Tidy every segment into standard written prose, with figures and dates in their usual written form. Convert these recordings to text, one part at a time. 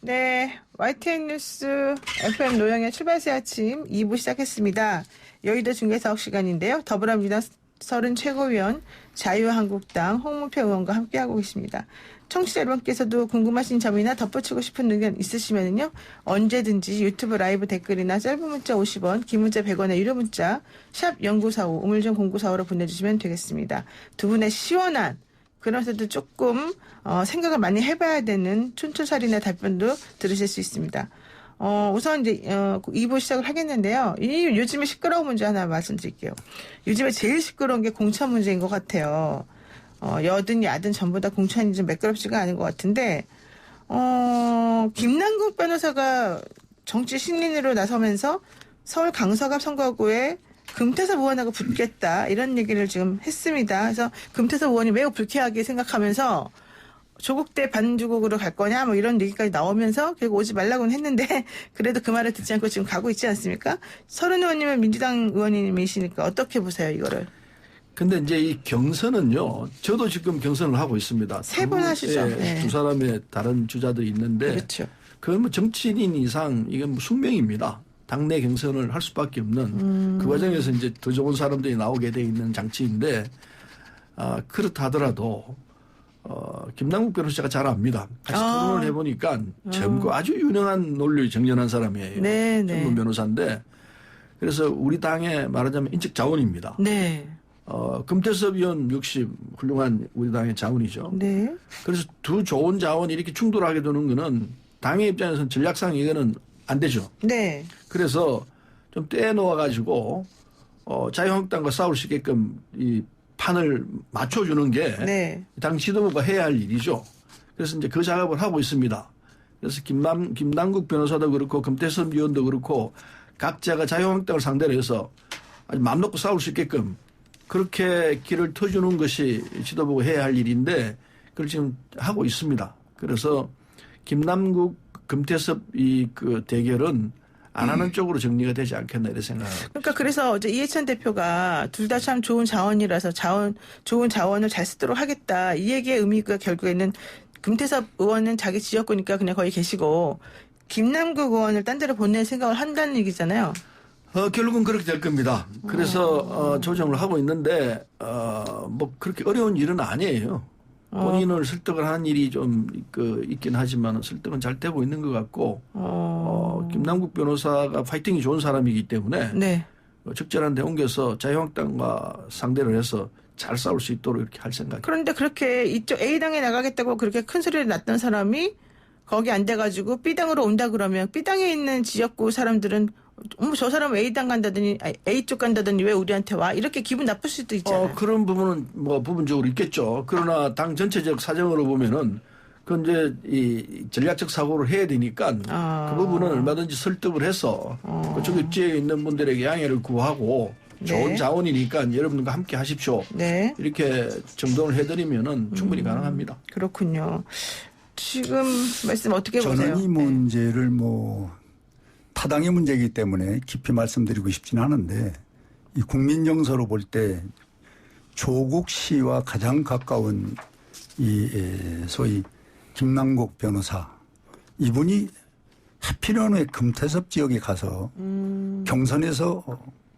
네, YTN 뉴스 FM 노영의 출발새 아침 2부 시작했습니다. 여의도 중계사업 시간인데요. 더불어민주당 서른 최고위원 자유한국당 홍문표 의원과 함께하고 계십니다. 청취자 여러분께서도 궁금하신 점이나 덧붙이고 싶은 의견 있으시면요. 언제든지 유튜브 라이브 댓글이나 짧은 문자 50원, 긴 문자 100원의 유료 문자 샵 0945 우물정 0945로 보내주시면 되겠습니다. 두 분의 시원한 그러면서도 조금 생각을 많이 해봐야 되는 촌철살인의 답변도 들으실 수 있습니다. 우선 이제 2부 시작을 하겠는데요. 요즘에 시끄러운 문제 하나 말씀드릴게요. 요즘에 제일 시끄러운 게 공천 문제인 것 같아요. 여든 야든 전부 다 공천이 좀 매끄럽지가 않은 것 같은데 김남국 변호사가 정치 신인으로 나서면서 서울 강서갑 선거구에 금태섭 의원하고 붙겠다 이런 얘기를 지금 했습니다. 그래서 금태섭 의원이 매우 불쾌하게 생각하면서 조국 대 반주국으로 갈 거냐 뭐 이런 얘기까지 나오면서 결국 오지 말라고는 했는데 그래도 그 말을 듣지 않고 지금 가고 있지 않습니까? 서른 의원님은 민주당 의원님이시니까 어떻게 보세요 이거를? 근데 이제 이 경선은요. 저도 지금 경선을 하고 있습니다. 3번 하시죠. 네. 두 사람의 다른 주자들이 있는데 그렇죠. 그건 뭐 정치인인 이상 이건 뭐 숙명입니다. 당내 경선을 할 수밖에 없는 그 과정에서 이제 더 좋은 사람들이 나오게 돼 있는 장치인데 그렇다 하더라도 김남국 변호사가 잘 압니다. 같이 토론을 해보니까 젊고 아주 유능한 논리 정연한 사람이에요. 네, 젊은 변호사인데 그래서 우리 당의 말하자면 인적 자원입니다. 네. 금태섭 의원 역시 훌륭한 우리 당의 자원이죠. 네. 그래서 두 좋은 자원이 이렇게 충돌하게 되는 거는 당의 입장에서는 전략상 이거는 안 되죠. 네. 그래서 좀 떼놓아가지고 자유한국당과 싸울 수 있게끔 이 판을 맞춰주는 게 네. 당 지도부가 해야 할 일이죠. 그래서 이제 그 작업을 하고 있습니다. 그래서 김남국 변호사도 그렇고 금태섭 의원도 그렇고 각자가 자유한국당을 상대로 해서 아주 마음 놓고 싸울 수 있게끔 그렇게 길을 터주는 것이 지도부가 해야 할 일인데 그걸 지금 하고 있습니다. 그래서 김남국 금태섭 그 대결은 안 하는 쪽으로 정리가 되지 않겠나 이런 생각합니다. 그러니까 그래서 어제 이해찬 대표가 둘 다 참 좋은 자원이라서 좋은 자원을 잘 쓰도록 하겠다. 이 얘기의 의미가 결국에는 금태섭 의원은 자기 지역구니까 그냥 거기 계시고 김남국 의원을 딴 데로 보낼 생각을 한다는 얘기잖아요. 결국은 그렇게 될 겁니다. 그래서 조정을 하고 있는데 뭐 그렇게 어려운 일은 아니에요. 본인을 설득을 하는 일이 좀 있긴 하지만 설득은 잘 되고 있는 것 같고 김남국 변호사가 파이팅이 좋은 사람이기 때문에 네. 적절한 데 옮겨서 자유한국당과 상대를 해서 잘 싸울 수 있도록 이렇게 할 생각입니다. 그런데 그렇게 이쪽 A당에 나가겠다고 그렇게 큰 소리를 냈던 사람이 거기 안 돼가지고 B당으로 온다 그러면 B당에 있는 지역구 사람들은 저 사람 A당 간다더니 A쪽 간다더니 왜 우리한테 와? 이렇게 기분 나쁠 수도 있잖아요. 그런 부분은 뭐 부분적으로 있겠죠. 그러나 당 전체적 사정으로 보면은 그건 이제 이 전략적 사고를 해야 되니까 그 부분은 얼마든지 설득을 해서 그쪽 지역에 있는 분들에게 양해를 구하고 좋은 네. 자원이니까 여러분들과 함께 하십시오. 네. 이렇게 정돈을 해드리면은 충분히 가능합니다. 그렇군요. 지금 말씀 어떻게 보세요? 저는 이 문제를 타당의 문제이기 때문에 깊이 말씀드리고 싶지는 않은데 이 국민 정서로 볼 때 조국 씨와 가장 가까운 이 소위 김남국 변호사 이분이 하필이면 금태섭 지역에 가서 경선에서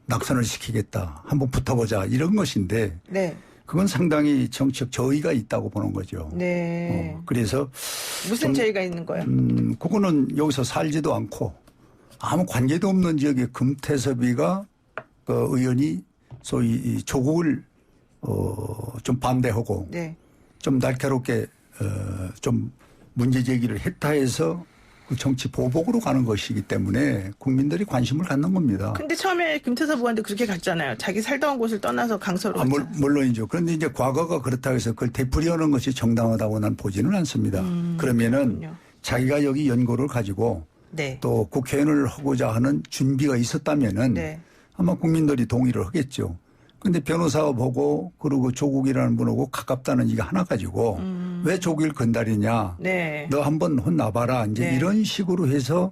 낙선을 시키겠다. 한번 붙어보자. 이런 것인데 네. 그건 상당히 정치적 저의가 있다고 보는 거죠. 네. 그래서 무슨 저희가 있는 거예요? 그거는 여기서 살지도 않고 아무 관계도 없는 지역에 금태섭이가 의원이 소위 조국을 좀 반대하고 네. 좀 날카롭게 좀 문제 제기를 했다 해서 그 정치 보복으로 가는 것이기 때문에 국민들이 관심을 갖는 겁니다. 근데 처음에 김태섭 의원도 그렇게 갔잖아요. 자기 살던 곳을 떠나서 강서로 갔잖아요. 물론이죠. 그런데 이제 과거가 그렇다고 해서 그걸 되풀이하는 것이 정당하다고 난 보지는 않습니다. 그러면은 그렇군요. 자기가 여기 연고를 가지고 네. 또 국회의원을 하고자 하는 준비가 있었다면은 네. 아마 국민들이 동의를 하겠죠. 근데 변호사가 보고 그리고 조국이라는 분하고 가깝다는 이게 하나 가지고 왜 조국을 건드리냐. 네. 너 한번 혼나봐라. 이제 네. 이런 식으로 해서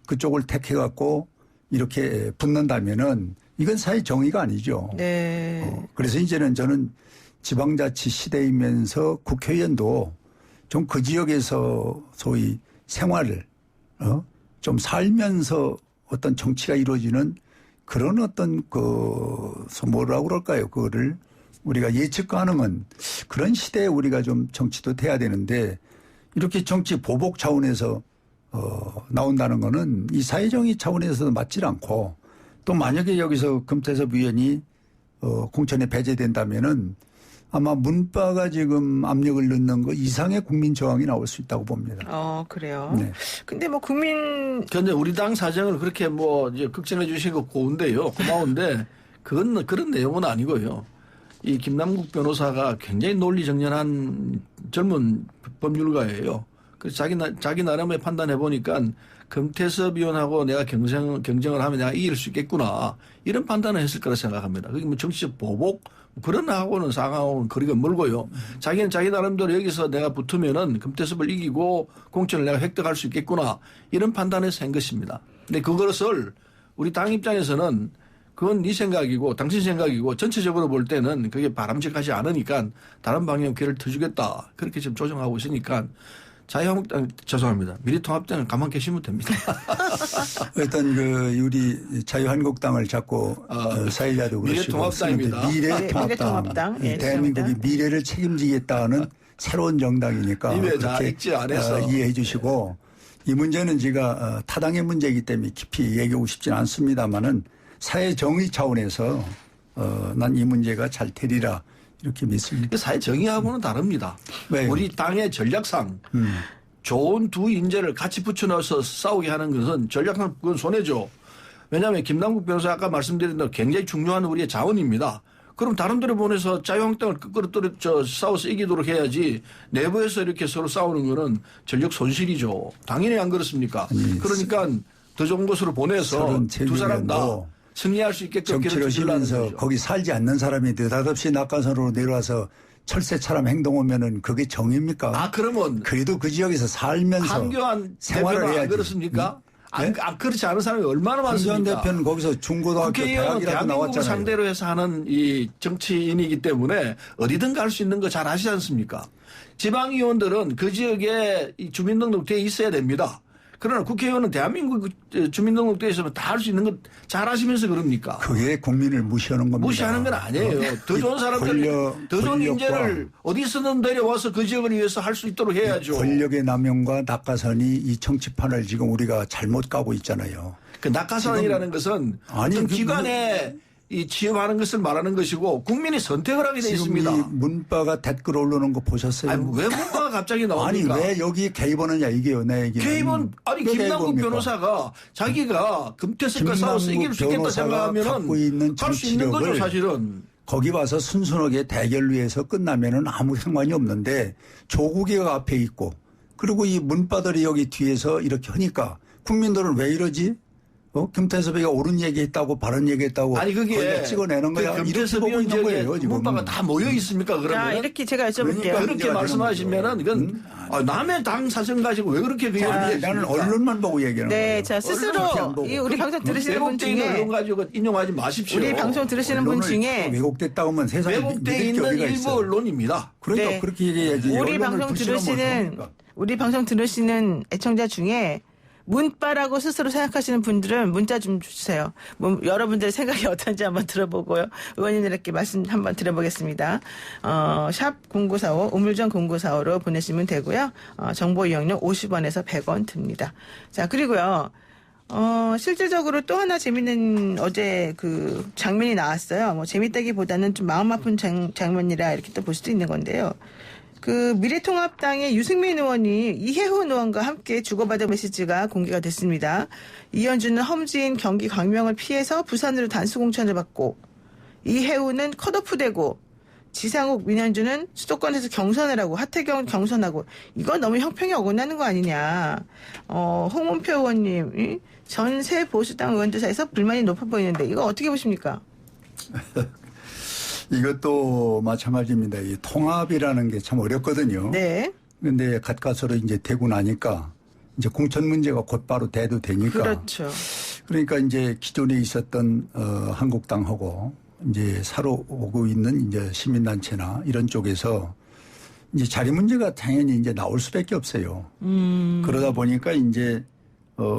그쪽을 택해갖고 이렇게 붙는다면은 이건 사회 정의가 아니죠. 네. 그래서 이제는 저는 지방자치 시대이면서 국회의원도 좀 그 지역에서 소위 생활을 좀 살면서 어떤 정치가 이루어지는 그런 어떤 뭐라고 그럴까요? 그거를 우리가 예측 가능한 그런 시대에 우리가 좀 정치도 돼야 되는데 이렇게 정치 보복 차원에서 나온다는 거는 이 사회정의 차원에서도 맞질 않고 또 만약에 여기서 금태섭 의원이 공천에 배제된다면은 아마 문바가 지금 압력을 넣는 거 이상의 국민 저항이 나올 수 있다고 봅니다. 그래요. 네. 근데 뭐 그런데 우리 당 사정을 그렇게 뭐 이제 걱정해 주시고 고마운데 그런 내용은 아니고요. 이 김남국 변호사가 굉장히 논리정연한 젊은 법률가예요. 그래서 자기 나름의 판단해 보니까 금태섭 의원하고 내가 경쟁을 하면 내가 이길 수 있겠구나 이런 판단을 했을 거라 생각합니다. 그게 뭐 정치적 보복 그런 하고는 상하고는 거리가 멀고요. 자기는 자기 나름대로 여기서 내가 붙으면은 금태섭을 이기고 공천을 내가 획득할 수 있겠구나 이런 판단에서 한 것입니다. 근데 그것을 우리 당 입장에서는 그건 네 생각이고 당신 생각이고 전체적으로 볼 때는 그게 바람직하지 않으니까 다른 방향 기회를 터주겠다 그렇게 지금 조정하고 있으니까 자유한국당 죄송합니다. 미래통합당은 가만 계시면 됩니다. 일단 우리 자유한국당을 자꾸 사회자도 그러시고 미래통합당입니다. 미래통합당. 예, 대한민국의 죄송합니다. 미래를 책임지겠다는 새로운 정당이니까 그렇게 읽지 안 해서 이해해 주시고 이 문제는 제가 타당의 문제이기 때문에 깊이 얘기하고 싶지는 않습니다만은 사회 정의 차원에서 난 이 문제가 잘 되리라 이렇게 믿습니다. 사회 정의하고는 다릅니다. 왜요? 우리 당의 전략상 좋은 두 인재를 같이 붙여넣어서 싸우게 하는 것은 전략상 그건 손해죠. 왜냐하면 김남국 변호사 아까 말씀드린 대로 굉장히 중요한 우리의 자원입니다. 그럼 다른 데로 보내서 자유한국당을 끌어떨어 싸워서 이기도록 해야지 내부에서 이렇게 서로 싸우는 거는 전력 손실이죠. 당연히 안 그렇습니까? 그러니까 더 좋은 곳으로 보내서 두 사람 다 승리할 수 있게끔 정치를 하시면서 거기 살지 않는 사람이 느닷없이 낙하산으로 내려와서 철새처럼 행동하면은 그게 정의입니까? 그러면 그래도 그 지역에서 살면서 한교안 생활을 대표가 해야지. 안 그렇습니까? 네? 그렇지 않은 사람이 얼마나 많습니까? 한교안 대표는 거기서 중고등학교 국회의원은 대학이라도 대한민국을 나왔잖아요. 상대로 해서 하는 이 정치인이기 때문에 어디든 갈 수 있는 거 잘 아시지 않습니까? 지방의원들은 그 지역에 이 주민등록돼 있어야 됩니다. 그러나 국회의원은 대한민국 주민등록돼 있으면 다 할 수 있는 거 잘 아시면서 그럽니까? 그게 국민을 무시하는 겁니다. 무시하는 건 아니에요. 더 좋은 사람들, 더 좋은 인재를 어디서든 데려와서 그 지역을 위해서 할 수 있도록 해야죠. 권력의 남용과 낙하산이 이 정치판을 지금 우리가 잘못 가고 있잖아요. 그 낙하산이라는 것은 어떤 기관에 이 취업하는 것을 말하는 것이고 국민이 선택을 하게 돼 있습니다. 지금 이 문바가 댓글 올르는 거 보셨어요? 아니, 왜 문바가 갑자기 나옵니까? 아니 왜 여기 개입하느냐 이게요. 내 얘기는. 개입은 아니 왜 김남국 개입합니까? 변호사가 자기가 금태섭과 싸워서 이길 수 있겠다 갖고 있는 생각하면은 할 수 있는 거죠 정치력을 사실은. 거기 와서 순순하게 대결 위해서 끝나면은 아무 상관이 없는데 조국이가 앞에 있고 그리고 이 문바들이 여기 뒤에서 이렇게 하니까 국민들은 왜 이러지? 금태섭이가 옳은 얘기했다고 바른 얘기했다고 아니 그게 찍어내는 거야. 금태섭 이렇게 보고 있는 거예요 지금. 문바가 다 모여 있습니까 자, 그러면? 이렇게 제가 여쭤볼게요. 그러니까 그렇게 말씀하시면은 그건 남의 당 사정 가지고 왜 그렇게 나는 언론만 보고 얘기하는 거예요. 네, 자 스스로 이 우리 방송 들으시는 분 외국돼 있는 중에 언론 가지고 인용하지 마십시오. 우리 방송 들으시는 분 중에 왜곡됐다고 하면 세상에 외국돼 믿을 게 있는 어디가 일부 있어요. 언론입니다. 그러니까 네. 그렇게 얘기해야지. 우리 방송 들으시는 애청자 중에 문바라고 스스로 생각하시는 분들은 문자 좀 주세요. 뭐 여러분들의 생각이 어떤지 한번 들어보고요. 의원님들께 말씀 한번 드려보겠습니다. 샵 0945 우물정 0945로 보내시면 되고요. 정보 이용료 50원에서 100원 듭니다. 자, 그리고요. 실질적으로 또 하나 재밌는 어제 그 장면이 나왔어요. 뭐 재밌다기보다는 좀 마음 아픈 장면이라 이렇게 또 볼 수도 있는 건데요. 그 미래통합당의 유승민 의원이 이해훈 의원과 함께 주고받은 메시지가 공개가 됐습니다. 이현주는 험지인 경기 광명을 피해서 부산으로 단수공천을 받고 이해훈은 컷오프되고 지상욱 민현주는 수도권에서 경선을 하고 하태경은 경선하고 이건 너무 형평이 어긋나는 거 아니냐. 홍문표 의원님 전세 보수당 의원들 사이에서 불만이 높아 보이는데 이거 어떻게 보십니까? 이것도 마찬가지입니다. 이 통합이라는 게 참 어렵거든요. 네. 근데 가까스로 이제 되고 나니까 이제 공천 문제가 곧바로 돼도 되니까. 그렇죠. 그러니까 이제 기존에 있었던 한국당하고 이제 사러 오고 있는 이제 시민단체나 이런 쪽에서 이제 자리 문제가 당연히 이제 나올 수밖에 없어요. 그러다 보니까 이제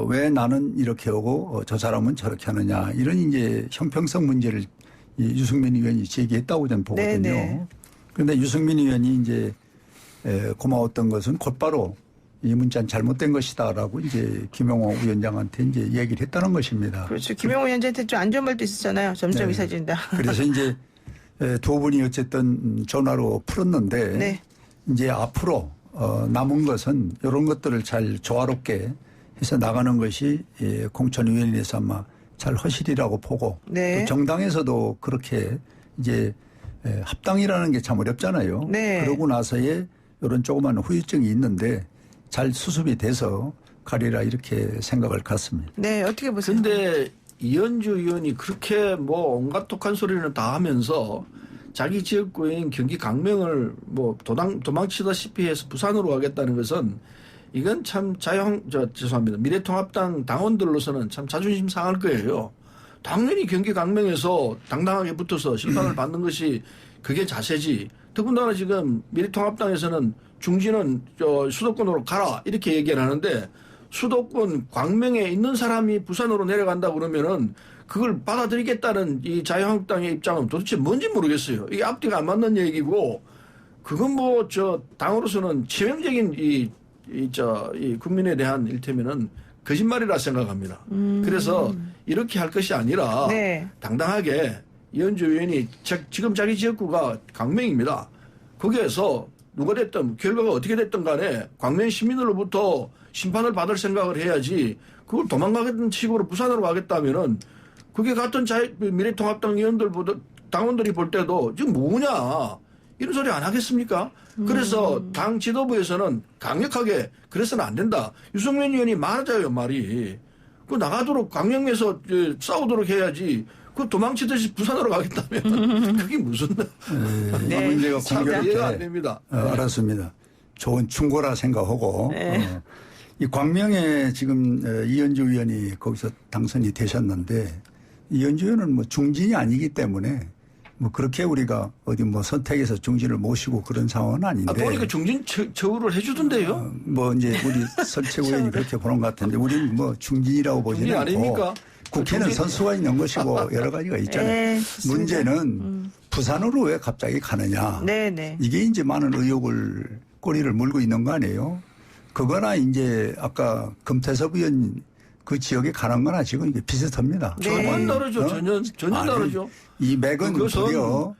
왜 나는 이렇게 하고 저 사람은 저렇게 하느냐 이런 이제 형평성 문제를 이 유승민 의원이 제기했다고 저는 보거든요. 네네. 그런데 유승민 의원이 이제 고마웠던 것은 곧바로 이 문자는 잘못된 것이다라고 이제 김용호 위원장한테 이제 얘기를 했다는 것입니다. 그렇죠. 김용호 위원장한테 좀 안 좋은 말도 있었잖아요. 점점 네. 이상해진다. 그래서 이제 두 분이 어쨌든 전화로 풀었는데 네. 이제 앞으로 남은 것은 이런 것들을 잘 조화롭게 해서 나가는 것이 공천위원회에서 아마 잘 허실이라고 보고 네. 또 정당에서도 그렇게 이제 합당이라는 게 참 어렵잖아요. 네. 그러고 나서의 이런 조그만 후유증이 있는데 잘 수습이 돼서 가리라 이렇게 생각을 갖습니다. 네, 어떻게 보세요? 근데 이현주 의원이 그렇게 뭐 온갖 독한 소리를 다 하면서 자기 지역구인 경기 강명을 뭐 도망치다시피 해서 부산으로 가겠다는 것은 이건 참 죄송합니다. 미래통합당 당원들로서는 참 자존심 상할 거예요. 당연히 경기 강명에서 당당하게 붙어서 심판을 받는 것이 그게 자세지. 더군다나 지금 미래통합당에서는 중진은 수도권으로 가라 이렇게 얘기를 하는데 수도권 광명에 있는 사람이 부산으로 내려간다 그러면은 그걸 받아들이겠다는 이 자유한국당의 입장은 도대체 뭔지 모르겠어요. 이게 앞뒤가 안 맞는 얘기고 그건 뭐 당으로서는 치명적인 이 국민에 대한 일테면은 거짓말이라 생각합니다. 그래서 이렇게 할 것이 아니라 네. 당당하게 이현주 의원이 지금 자기 지역구가 광명입니다. 거기에서 누가 됐든 결과가 어떻게 됐든 간에 광명 시민으로부터 심판을 받을 생각을 해야지 그걸 도망가겠다는 식으로 부산으로 가겠다면은 그게 같은 미래통합당 의원들보다 당원들이 볼 때도 지금 뭐냐 이런 소리 안 하겠습니까? 그래서 당 지도부에서는 강력하게 그래서는 안 된다. 유승민 의원이 말하자요 말이. 그 나가도록 광명에서 싸우도록 해야지. 그 도망치듯이 부산으로 가겠다면 그게 무슨 이 문제가 참 이해가 안 됩니다. 알았습니다. 좋은 충고라 생각하고 네. 이 광명에 지금 이현주 의원이 거기서 당선이 되셨는데 이현주 의원은 뭐 중진이 아니기 때문에 뭐 그렇게 우리가 어디 뭐 선택해서 중진을 모시고 그런 상황은 아닌데. 보니까 중진 처우를 해주던데요. 뭐 이제 우리 설채구 의원이 그렇게 보는 것 같은데 우리는 뭐 중진이라고 보지는 중진 않고 아닙니까? 국회는 중진. 선수가 있는 것이고 여러 가지가 있잖아요. 네, 좋습니다. 문제는 부산으로 왜 갑자기 가느냐. 네네. 이게 이제 많은 의혹을 꼬리를 물고 있는 거 아니에요. 그거나 이제 아까 금태섭 의원 그 지역에 가는 거나 지금 이게 비슷합니다. 네. 전혀 다르죠. 전혀 아니, 다르죠. 이 맥은 도리어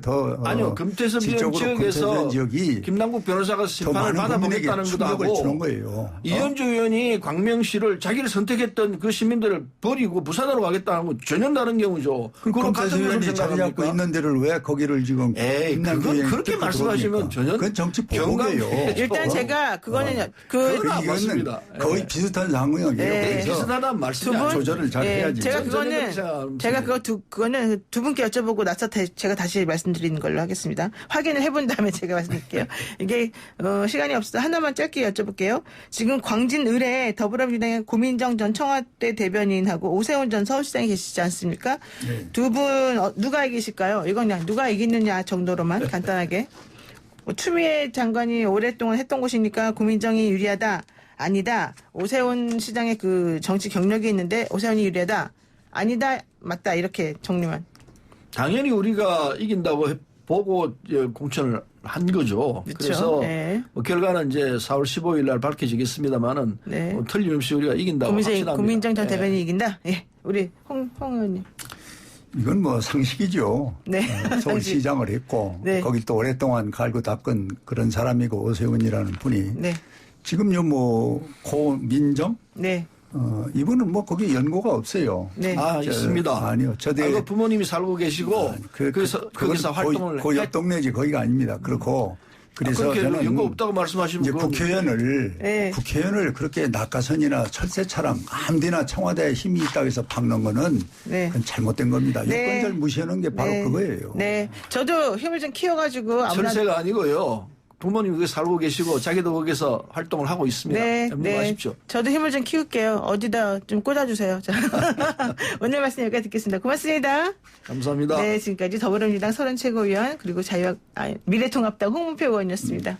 더 아니요. 금태섭 의원 지역에서 지역이 김남국 변호사가 더 심판을 많은 국민에게 받아보겠다는 충격을 주는 것하고 거예요. 이현주 의원이 광명시를 자기를 선택했던 그 시민들을 버리고 부산으로 가겠다는 건 전혀 다른 경우죠. 그거랑 금태섭 같은 것으로 의원이 자리 잡고 생각합니까? 있는 데를 왜 거기를 지금 에이, 김남국 그건 의원이 그렇게 뜯고 말씀하시면 들어옵니까? 전혀 그건 정치 보복이에요. 경감이에요. 일단 제가 그거는 그건 안 이거는 맞습니다. 거의 비슷한 상황이에요. 네. 그래서 비슷하다는 말씀이 두 분? 아니죠. 조절을 잘 예, 해야지. 제가 전혀 그거는 그렇게 생각하면 제가 그거는 두 분께 여쭤보고 나서 제가 다시 말씀드리는 걸로 하겠습니다. 확인을 해본 다음에 제가 말씀드릴게요. 이게 시간이 없어서 하나만 짧게 여쭤볼게요. 지금 광진 을에 더불어민주당의 고민정 전 청와대 대변인하고 오세훈 전 서울시장이 계시지 않습니까? 네. 두 분 누가 이기실까요? 이건 그냥 누가 이기느냐 정도로만 간단하게. 추미애 장관이 오랫동안 했던 곳이니까 고민정이 유리하다. 아니다. 오세훈 시장의 그 정치 경력이 있는데 오세훈이 유리하다. 아니다. 맞다. 이렇게 정리만. 당연히 우리가 이긴다고 보고 공천을 한 거죠. 그렇죠. 그래서 네. 뭐 결과는 이제 4월 15일 날 밝혀지겠습니다만은 네. 뭐 틀림없이 우리가 이긴다고 확신합니다. 고민정 전 예. 대변인이 이긴다. 예. 우리 홍 의원님. 이건 뭐 상식이죠. 네. 서울시장을 했고 네. 거길 또 오랫동안 갈고 닦은 그런 사람이고 오세훈이라는 분이 네. 지금요 뭐 고민정 네. 이분은 뭐 거기 연고가 없어요. 네. 아, 있습니다. 아니요. 저대 부모님이 살고 계시고 거기서 활동을 고옆 동네지 거기가 아닙니다. 그렇고 그래서 그렇게 저는 연고 없다고 말씀하시면 이제 그건 네. 국회의원을 그렇게 낙하선이나 철새처럼 아무데나 청와대에 힘이 있다고 해서 박는 거는 네. 그건 잘못된 겁니다. 네. 유권자를 무시하는 게 바로 네. 그거예요. 네. 저도 힘을 좀 키워가지고 아무나. 철새가 아니고요. 부모님 거기 살고 계시고 자기도 거기서 활동을 하고 있습니다. 네, 염두하십시오. 저도 힘을 좀 키울게요. 어디다 좀 꽂아주세요. 자. 오늘 말씀 여기까지 듣겠습니다. 고맙습니다. 감사합니다. 네, 지금까지 더불어민주당 서른 최고위원 그리고 미래통합당 홍문표 의원이었습니다.